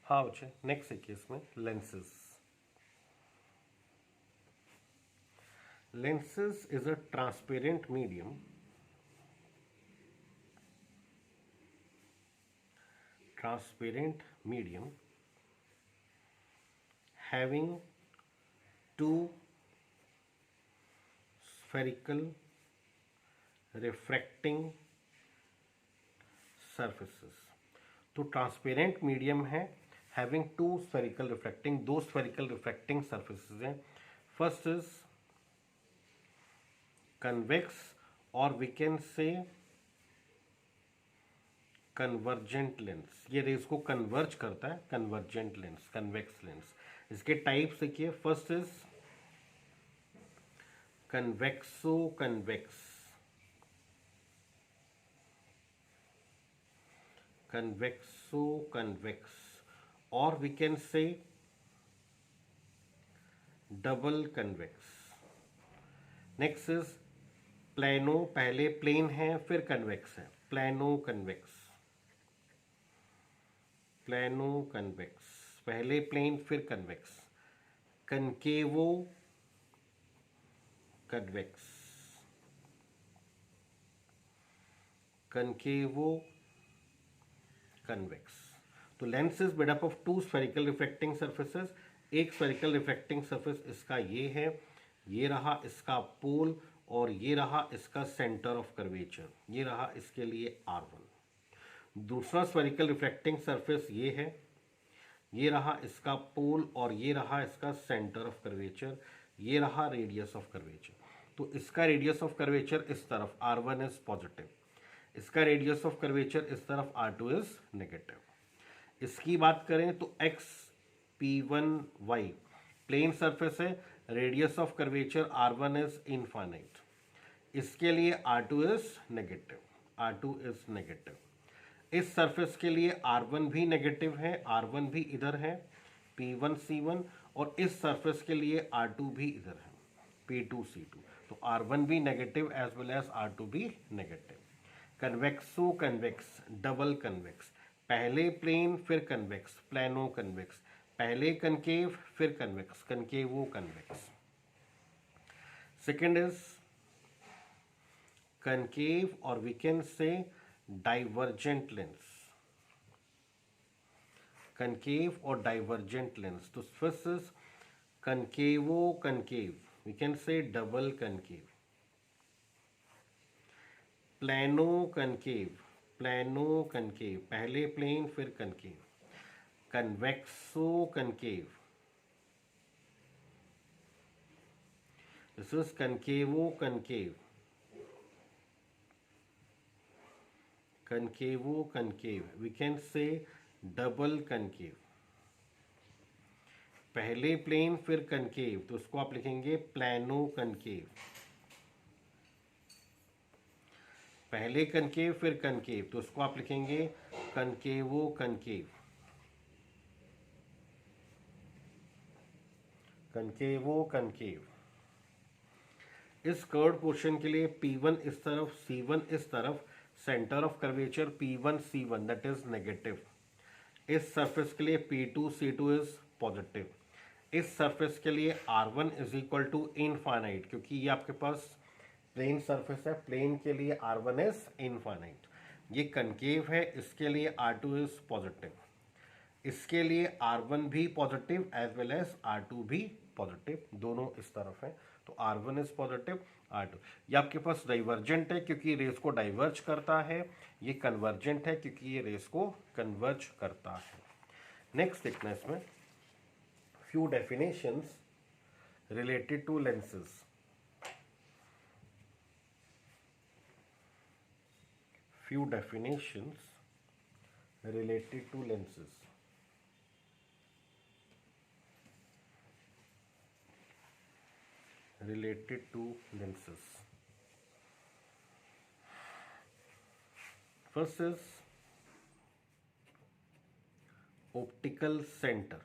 हाँ बच्चे, नेक्स्ट है केस में lenses. Lenses is a transparent medium having two spherical refracting surfaces. तो ट्रांसपेरेंट मीडियम है हैविंग टू स्फेरिकल रिफ्रैक्टिंग, दो स्फेरिकल रिफ्रैक्टिंग सर्फेसेस हैं. फर्स्ट इज कन्वेक्स और we can say convergent lens. ये रेस को converge करता है, कन्वर्जेंट लेंस, कन्वेक्स लेंस. इसके टाइप्स देखिए. First is convexo convex, convexo convex, or we can say double convex. next is plano, पहले plane है फिर convex है, plano convex, plano convex, पहले प्लेन फिर convex. concavo convex, concavo convex. तो lens is made up of two spherical refracting surfaces. एक spherical refracting surface इसका ये है, ये रहा इसका पोल, और ये रहा इसका सेंटर ऑफ कर्वेचर, ये रहा इसके लिए R1. दूसरा स्फेरिकल रिफ्रैक्टिंग सर्फेस ये है, ये रहा इसका पोल और ये रहा इसका सेंटर ऑफ कर्वेचर, ये रहा रेडियस ऑफ कर्वेचर. तो इसका रेडियस ऑफ कर्वेचर इस तरफ R1 इज पॉजिटिव, इसका रेडियस ऑफ कर्वेचर इस तरफ R2 इज नेगेटिव. इसकी बात करें तो x P1y प्लेन सरफेस है, radius of curvature R1 is infinite, इसके लिए R2 is negative, R2 is negative. इस सरफेस के लिए R1 भी नेगेटिव है, R1 भी इधर है P1C1, और इस सरफेस के लिए R2 भी इधर है P2C2. तो R1 भी negative as well as R2 भी negative. Convexo convex, double convex, पहले प्लेन फिर कन्वेक्स, प्लानो कन्वेक्स, पहले कनकेव फिर convex, concavo convex. Second is concave और we can say divergent lens, concave और डाइवर्जेंट लेंस. तो first is concavo concave, we can say double concave. Plano concave, plano concave, पहले plane फिर concave. Convexo concave, this is concavo concave, concavo concave, we can say double concave. पहले plane फिर concave, तो उसको आप लिखेंगे plano concave. पहले concave फिर कनकेव, तो उसको आप लिखेंगे कनकेवो कनकेव, कनकेवो कनकेव. इस कर्व्ड पोर्शन के लिए P1 इस तरफ, C1 इस तरफ, centre of curvature P1C1 that is negative. इस सरफेस के लिए P2C2 इज पॉजिटिव. इस सरफेस के लिए R1 is equal to infinite, क्योंकि ये आपके पास प्लेन सरफेस है, प्लेन के लिए R1 इज इनफाइनाइट. ये कनकेव है, इसके लिए R2 इज पॉजिटिव, इसके लिए R1 भी positive as well as R2 भी पॉजिटिव, दोनों इस तरफ है. तो R1 इज पॉजिटिव, R2. ये आपके पास डाइवर्जेंट है क्योंकि रेस को डाइवर्ज करता है, ये कन्वर्जेंट है क्योंकि ये रेस को कन्वर्ज करता है. नेक्स्ट देखना इसमें few definitions related to lenses. Few definitions related to lenses. Related to lenses. First is optical center.